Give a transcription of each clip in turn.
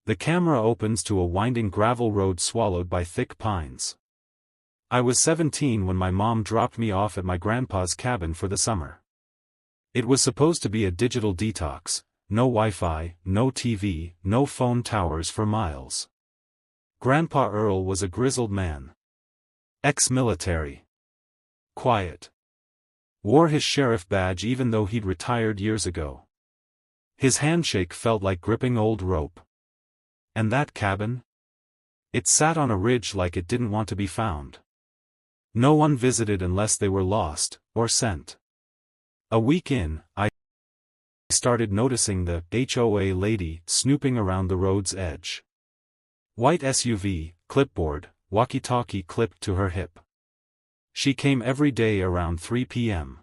The camera opens to a winding gravel road swallowed by thick pines. I was 17 when my mom dropped me off at my grandpa's cabin for the summer. It was supposed to be a digital detox, no Wi-Fi, no TV, no phone towers for miles. Grandpa Earl was a grizzled man. Ex-military. Quiet. Wore his sheriff badge even though he'd retired years ago. His handshake felt like gripping old rope. And that cabin? It sat on a ridge like it didn't want to be found. No one visited unless they were lost, or sent. A week in, I started noticing the HOA lady snooping around the road's edge. White SUV, clipboard, walkie-talkie clipped to her hip. She came every day around 3 p.m.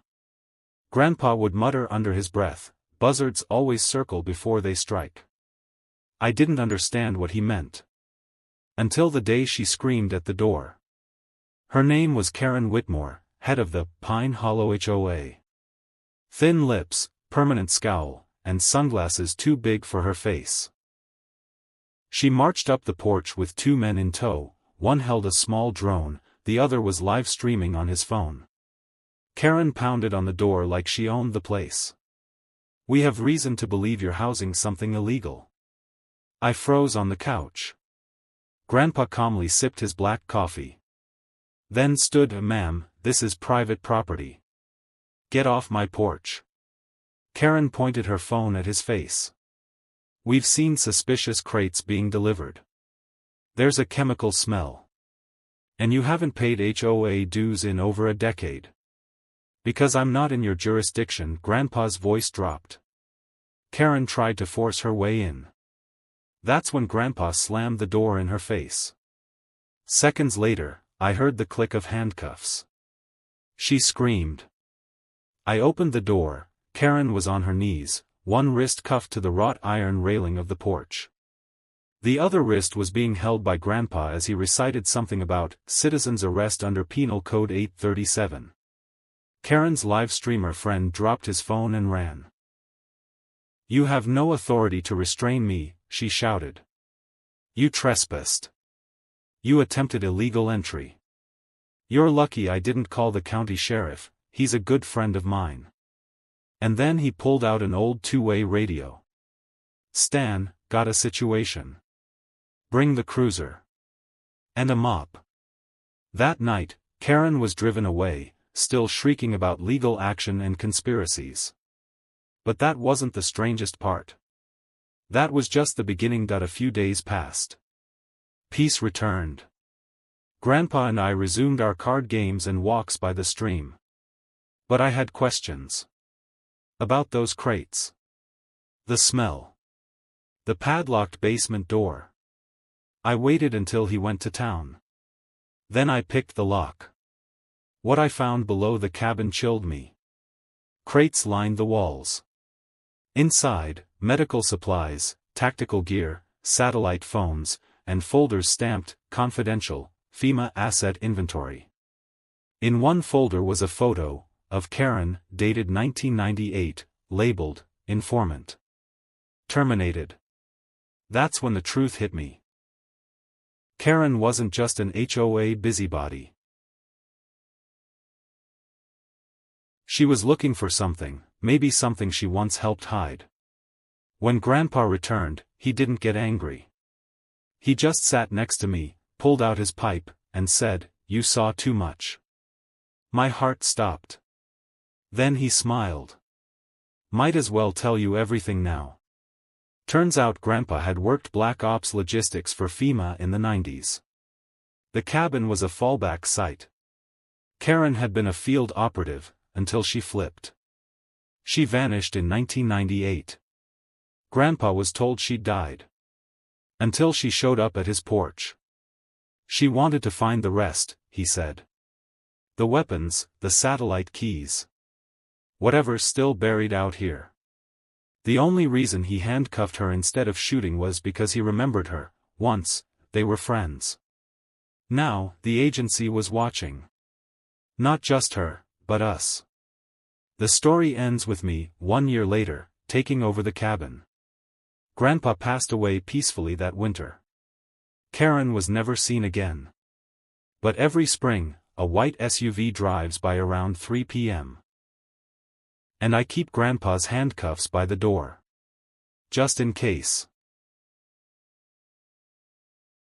Grandpa would mutter under his breath, "Buzzards always circle before they strike." I didn't understand what he meant. Until the day she screamed at the door. Her name was Karen Whitmore, head of the Pine Hollow HOA. Thin lips, permanent scowl, and sunglasses too big for her face. She marched up the porch with two men in tow, one held a small drone, the other was live streaming on his phone. Karen pounded on the door like she owned the place. "We have reason to believe you're housing something illegal." I froze on the couch. Grandpa calmly sipped his black coffee. Then stood, "Ma'am, this is private property. Get off my porch." Karen pointed her phone at his face. "We've seen suspicious crates being delivered. There's a chemical smell. And you haven't paid HOA dues in over a decade." "Because I'm not in your jurisdiction," Grandpa's voice dropped. Karen tried to force her way in. That's when Grandpa slammed the door in her face. Seconds later, I heard the click of handcuffs. She screamed. I opened the door. Karen was on her knees, one wrist cuffed to the wrought iron railing of the porch. The other wrist was being held by Grandpa as he recited something about citizen's arrest under Penal Code 837. Karen's live streamer friend dropped his phone and ran. "You have no authority to restrain me," she shouted. "You trespassed. You attempted illegal entry. You're lucky I didn't call the county sheriff, he's a good friend of mine." And then he pulled out an old two-way radio. "Stan, got a situation. Bring the cruiser. And a mop." That night, Karen was driven away, still shrieking about legal action and conspiracies. But that wasn't the strangest part. That was just the beginning. A few days passed. Peace returned. Grandpa and I resumed our card games and walks by the stream. But I had questions. About those crates. The smell. The padlocked basement door. I waited until he went to town. Then I picked the lock. What I found below the cabin chilled me. Crates lined the walls. Inside, medical supplies, tactical gear, satellite phones, and folders stamped, "Confidential, FEMA Asset Inventory." In one folder was a photo of Karen, dated 1998, labeled, "Informant. Terminated." That's when the truth hit me. Karen wasn't just an HOA busybody. She was looking for something, maybe something she once helped hide. When Grandpa returned, he didn't get angry. He just sat next to me, pulled out his pipe, and said, "You saw too much." My heart stopped. Then he smiled. "Might as well tell you everything now." Turns out Grandpa had worked Black Ops logistics for FEMA in the 90s. The cabin was a fallback site. Karen had been a field operative, until she flipped. She vanished in 1998. Grandpa was told she'd died. Until she showed up at his porch. She wanted to find the rest, he said. The weapons, the satellite keys. Whatever's still buried out here. The only reason he handcuffed her instead of shooting was because he remembered her. Once, they were friends. Now, the agency was watching. Not just her, but us. The story ends with me, 1 year later, taking over the cabin. Grandpa passed away peacefully that winter. Karen was never seen again. But every spring, a white SUV drives by around 3 p.m. And I keep Grandpa's handcuffs by the door. Just in case.